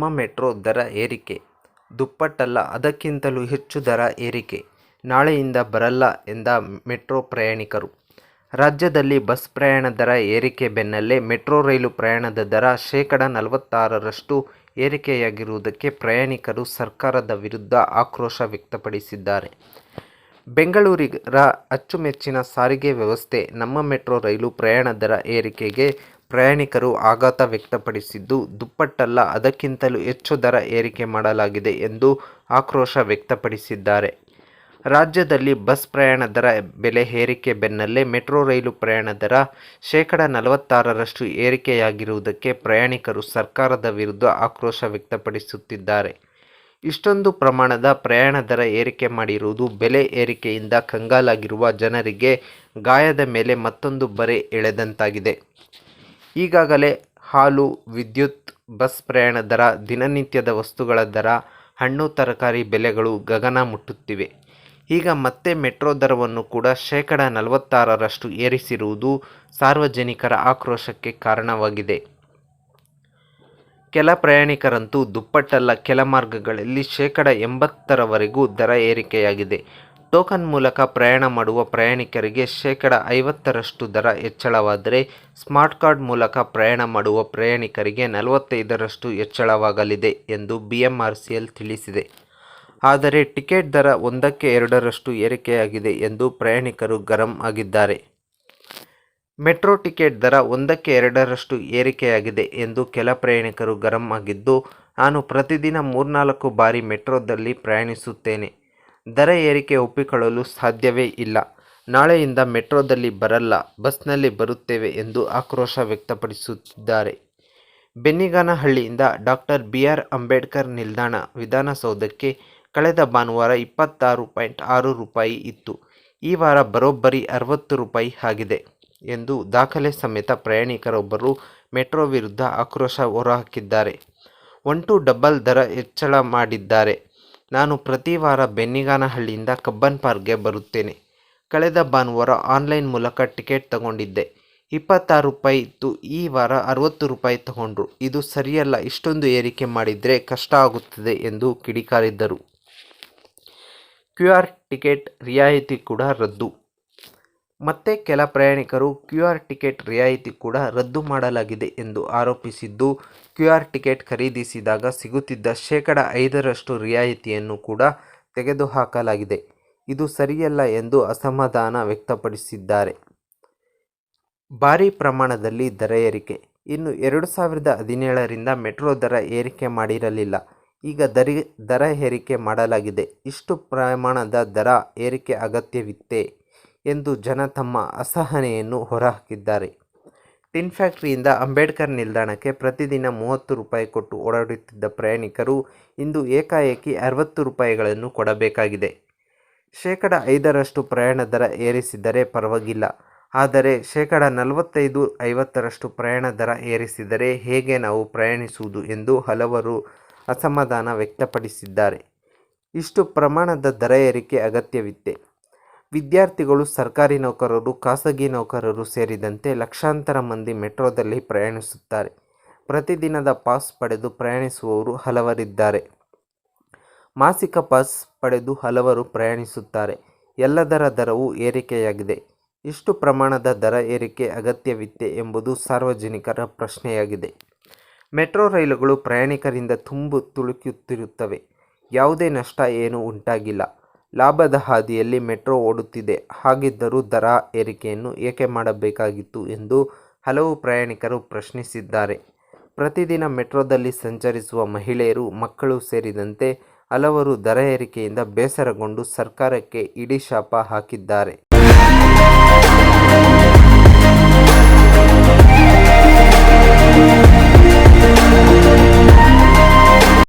ನಮ್ಮ ಮೆಟ್ರೋ ದರ ಏರಿಕೆ. ದುಪ್ಪಟ್ಟಲ್ಲ, ಅದಕ್ಕಿಂತಲೂ ಹೆಚ್ಚು ದರ ಏರಿಕೆ. ನಾಳೆಯಿಂದ ಬರಲ್ಲ ಎಂದ ಮೆಟ್ರೋ ಪ್ರಯಾಣಿಕರು. ರಾಜ್ಯದಲ್ಲಿ ಬಸ್ ಪ್ರಯಾಣ ದರ ಏರಿಕೆ ಬೆನ್ನಲ್ಲೇ ಮೆಟ್ರೋ ರೈಲು ಪ್ರಯಾಣದ ದರ ಶೇಕಡಾ 46ರಷ್ಟು ಏರಿಕೆಯಾಗಿರುವುದಕ್ಕೆ ಪ್ರಯಾಣಿಕರು ಸರ್ಕಾರದ ವಿರುದ್ಧ ಆಕ್ರೋಶ ವ್ಯಕ್ತಪಡಿಸಿದ್ದಾರೆ. ಬೆಂಗಳೂರಿಗರ ಅಚ್ಚುಮೆಚ್ಚಿನ ಸಾರಿಗೆ ವ್ಯವಸ್ಥೆ ನಮ್ಮ ಮೆಟ್ರೋ ರೈಲು ಪ್ರಯಾಣ ದರ ಏರಿಕೆಗೆ ಪ್ರಯಾಣಿಕರು ಆಘಾತ ವ್ಯಕ್ತಪಡಿಸಿದ್ದು, ದುಪ್ಪಟ್ಟಲ್ಲ, ಅದಕ್ಕಿಂತಲೂ ಹೆಚ್ಚು ದರ ಏರಿಕೆ ಮಾಡಲಾಗಿದೆ ಎಂದು ಆಕ್ರೋಶ ವ್ಯಕ್ತಪಡಿಸಿದ್ದಾರೆ. ರಾಜ್ಯದಲ್ಲಿ ಬಸ್ ಪ್ರಯಾಣ ದರ ಬೆಲೆ ಏರಿಕೆ ಬೆನ್ನಲ್ಲೇ ಮೆಟ್ರೋ ರೈಲು ಪ್ರಯಾಣ ದರ ಶೇಕಡಾ 46ರಷ್ಟು ಏರಿಕೆಯಾಗಿರುವುದಕ್ಕೆ ಪ್ರಯಾಣಿಕರು ಸರ್ಕಾರದ ವಿರುದ್ಧ ಆಕ್ರೋಶ ವ್ಯಕ್ತಪಡಿಸುತ್ತಿದ್ದಾರೆ. ಇಷ್ಟೊಂದು ಪ್ರಮಾಣದ ಪ್ರಯಾಣ ದರ ಏರಿಕೆ ಮಾಡಿರುವುದು ಬೆಲೆ ಏರಿಕೆಯಿಂದ ಕಂಗಾಲಾಗಿರುವ ಜನರಿಗೆ ಗಾಯದ ಮೇಲೆ ಮತ್ತೊಂದು ಬರೆ ಎಳೆದಂತಾಗಿದೆ. ಈಗಾಗಲೇ ಹಾಲು, ವಿದ್ಯುತ್, ಬಸ್ ಪ್ರಯಾಣ ದರ, ದಿನನಿತ್ಯದ ವಸ್ತುಗಳ ದರ, ಹಣ್ಣು ತರಕಾರಿ ಬೆಲೆಗಳು ಗಗನ ಮುಟ್ಟುತ್ತಿವೆ. ಈಗ ಮತ್ತೆ ಮೆಟ್ರೋ ದರವನ್ನು ಕೂಡ ಶೇಕಡಾ 46ರಷ್ಟು ಏರಿಸಿರುವುದು ಸಾರ್ವಜನಿಕರ ಆಕ್ರೋಶಕ್ಕೆ ಕಾರಣವಾಗಿದೆ. ಕೆಲ ಪ್ರಯಾಣಿಕರಂತೂ ದುಪ್ಪಟ್ಟಲ್ಲ, ಕೆಲ ಮಾರ್ಗಗಳಲ್ಲಿ ಶೇಕಡಾ 80ರವರೆಗೂ ದರ ಏರಿಕೆಯಾಗಿದೆ. ಟೋಕನ್ ಮೂಲಕ ಪ್ರಯಾಣ ಮಾಡುವ ಪ್ರಯಾಣಿಕರಿಗೆ ಶೇಕಡಾ 50ರಷ್ಟು ದರ ಹೆಚ್ಚಳವಾದರೆ, ಸ್ಮಾರ್ಟ್ ಕಾರ್ಡ್ ಮೂಲಕ ಪ್ರಯಾಣ ಮಾಡುವ ಪ್ರಯಾಣಿಕರಿಗೆ 45ರಷ್ಟು ಹೆಚ್ಚಳವಾಗಲಿದೆ ಎಂದು ಬಿಎಂಆರ್ಸಿಎಲ್ ತಿಳಿಸಿದೆ. ಆದರೆ ಟಿಕೆಟ್ ದರ 1/2ರಷ್ಟು ಏರಿಕೆಯಾಗಿದೆ ಎಂದು ಪ್ರಯಾಣಿಕರು ಗರಂ ಆಗಿದ್ದಾರೆ. ಮೆಟ್ರೋ ಟಿಕೆಟ್ ದರ 1/2ರಷ್ಟು ಏರಿಕೆಯಾಗಿದೆ ಎಂದು ಕೆಲ ಪ್ರಯಾಣಿಕರು ಗರಂ ಆಗಿದ್ದು, ನಾನು ಪ್ರತಿದಿನ 3-4 ಬಾರಿ ಮೆಟ್ರೋದಲ್ಲಿ ಪ್ರಯಾಣಿಸುತ್ತೇನೆ. ದರ ಏರಿಕೆ ಒಪ್ಪಿಕೊಳ್ಳಲು ಸಾಧ್ಯವೇ ಇಲ್ಲ. ನಾಳೆಯಿಂದ ಮೆಟ್ರೋದಲ್ಲಿ ಬರಲ್ಲ, ಬಸ್ನಲ್ಲಿ ಬರುತ್ತೇವೆ ಎಂದು ಆಕ್ರೋಶ ವ್ಯಕ್ತಪಡಿಸುತ್ತಿದ್ದಾರೆ. ಬೆನ್ನಿಗಾನಹಳ್ಳಿಯಿಂದ ಡಾ. ಬಿ. ಆರ್. ಅಂಬೇಡ್ಕರ್ ನಿಲ್ದಾಣ ವಿಧಾನಸೌಧಕ್ಕೆ ಕಳೆದ ಭಾನುವಾರ 26.6 ರೂಪಾಯಿ ಇತ್ತು. ಈ ವಾರ ಬರೋಬ್ಬರಿ 60 ರೂಪಾಯಿ ಆಗಿದೆ ಎಂದು ದಾಖಲೆ ಸಮೇತ ಪ್ರಯಾಣಿಕರೊಬ್ಬರು ಮೆಟ್ರೋ ವಿರುದ್ಧ ಆಕ್ರೋಶ ಹೊರಹಾಕಿದ್ದಾರೆ. 1 ಟು ಡಬಲ್ ದರ ಹೆಚ್ಚಳ ಮಾಡಿದ್ದಾರೆ. ನಾನು ಪ್ರತಿ ವಾರ ಬೆನ್ನಿಗಾನಹಳ್ಳಿಯಿಂದ ಕಬ್ಬನ್ ಪಾರ್ಕ್ಗೆ ಬರುತ್ತೇನೆ. ಕಳೆದ ಭಾನುವಾರ ಆನ್ಲೈನ್ ಮೂಲಕ ಟಿಕೆಟ್ ತಗೊಂಡಿದ್ದೆ. 26 ರೂಪಾಯಿ ಇತ್ತು. ಈ ವಾರ 60 ರೂಪಾಯಿ ತಗೊಂಡ್ರು. ಇದು ಸರಿಯಲ್ಲ. ಇಷ್ಟೊಂದು ಏರಿಕೆ ಮಾಡಿದ್ರೆ ಕಷ್ಟ ಆಗುತ್ತದೆ ಎಂದು ಕಿಡಿಕಾರಿದರು. QR ಟಿಕೆಟ್ ರಿಯಾಯಿತಿ ಕೂಡ ರದ್ದು. ಮತ್ತೆ ಕೆಲ ಪ್ರಯಾಣಿಕರು QR ಟಿಕೆಟ್ ರಿಯಾಯಿತಿ ಕೂಡ ರದ್ದು ಮಾಡಲಾಗಿದೆ ಎಂದು ಆರೋಪಿಸಿದ್ದು, QR ಟಿಕೆಟ್ ಖರೀದಿಸಿದಾಗ ಸಿಗುತ್ತಿದ್ದ ಶೇಕಡಾ 5ರಷ್ಟು ರಿಯಾಯಿತಿಯನ್ನು ಕೂಡ ತೆಗೆದುಹಾಕಲಾಗಿದೆ. ಇದು ಸರಿಯಲ್ಲ ಎಂದು ಅಸಮಾಧಾನ ವ್ಯಕ್ತಪಡಿಸಿದ್ದಾರೆ. ಭಾರೀ ಪ್ರಮಾಣದಲ್ಲಿ ದರ ಏರಿಕೆ. ಇನ್ನು 2017ರಿಂದ ಮೆಟ್ರೋ ದರ ಏರಿಕೆ ಮಾಡಿರಲಿಲ್ಲ. ಈಗ ದರ ಏರಿಕೆ ಮಾಡಲಾಗಿದೆ. ಇಷ್ಟು ಪ್ರಮಾಣದ ದರ ಏರಿಕೆ ಅಗತ್ಯವಿತ್ತೇ ಎಂದು ಜನ ತಮ್ಮ ಅಸಹನೆಯನ್ನು ಹೊರಹಾಕಿದ್ದಾರೆ. ಟಿನ್ ಫ್ಯಾಕ್ಟರಿಯಿಂದ ಅಂಬೇಡ್ಕರ್ ನಿಲ್ದಾಣಕ್ಕೆ ಪ್ರತಿದಿನ 30 ರೂಪಾಯಿ ಕೊಟ್ಟು ಓಡಾಡುತ್ತಿದ್ದ ಪ್ರಯಾಣಿಕರು ಇಂದು ಏಕಾಏಕಿ 60 ರೂಪಾಯಿಗಳನ್ನು ಕೊಡಬೇಕಾಗಿದೆ. ಶೇಕಡಾ 5ರಷ್ಟು ಪ್ರಯಾಣ ದರ ಏರಿಸಿದರೆ ಪರವಾಗಿಲ್ಲ, ಆದರೆ ಶೇಕಡಾ 45-50ರಷ್ಟು ಪ್ರಯಾಣ ದರ ಏರಿಸಿದರೆ ಹೇಗೆ ನಾವು ಪ್ರಯಾಣಿಸುವುದು ಎಂದು ಹಲವರು ಅಸಮಾಧಾನ ವ್ಯಕ್ತಪಡಿಸಿದ್ದಾರೆ. ಇಷ್ಟು ಪ್ರಮಾಣದ ದರ ಏರಿಕೆ ಅಗತ್ಯವಿತ್ತೇ? ವಿದ್ಯಾರ್ಥಿಗಳು, ಸರ್ಕಾರಿ ನೌಕರರು, ಖಾಸಗಿ ನೌಕರರು ಸೇರಿದಂತೆ ಲಕ್ಷಾಂತರ ಮಂದಿ ಮೆಟ್ರೋದಲ್ಲಿ ಪ್ರಯಾಣಿಸುತ್ತಾರೆ. ಪ್ರತಿದಿನದ ಪಾಸ್ ಪಡೆದು ಪ್ರಯಾಣಿಸುವವರು ಹಲವರಿದ್ದಾರೆ. ಮಾಸಿಕ ಪಾಸ್ ಪಡೆದು ಹಲವರು ಪ್ರಯಾಣಿಸುತ್ತಾರೆ. ಎಲ್ಲದರ ದರವೂ ಏರಿಕೆಯಾಗಿದೆ. ಇಷ್ಟು ಪ್ರಮಾಣದ ದರ ಏರಿಕೆ ಅಗತ್ಯವಿತ್ತೇ ಎಂಬುದು ಸಾರ್ವಜನಿಕರ ಪ್ರಶ್ನೆಯಾಗಿದೆ. ಮೆಟ್ರೋ ರೈಲುಗಳು ಪ್ರಯಾಣಿಕರಿಂದ ತುಳುಕುತ್ತಿರುತ್ತವೆ. ಯಾವುದೇ ನಷ್ಟ ಏನೂ ಉಂಟಾಗಿಲ್ಲ. ಲಾಭದ ಹಾದಿಯಲ್ಲಿ ಮೆಟ್ರೋ ಓಡುತ್ತಿದೆ. ಹಾಗಿದ್ದರೂ ದರ ಏರಿಕೆಯನ್ನು ಏಕೆ ಮಾಡಬೇಕಾಗಿತ್ತು ಎಂದು ಹಲವು ಪ್ರಯಾಣಿಕರು ಪ್ರಶ್ನಿಸಿದ್ದಾರೆ. ಪ್ರತಿದಿನ ಮೆಟ್ರೋದಲ್ಲಿ ಸಂಚರಿಸುವ ಮಹಿಳೆಯರು, ಮಕ್ಕಳು ಸೇರಿದಂತೆ ಹಲವರು ದರ ಏರಿಕೆಯಿಂದ ಬೇಸರಗೊಂಡು ಸರ್ಕಾರಕ್ಕೆ ಹಿಡಿಶಾಪ ಹಾಕಿದ್ದಾರೆ.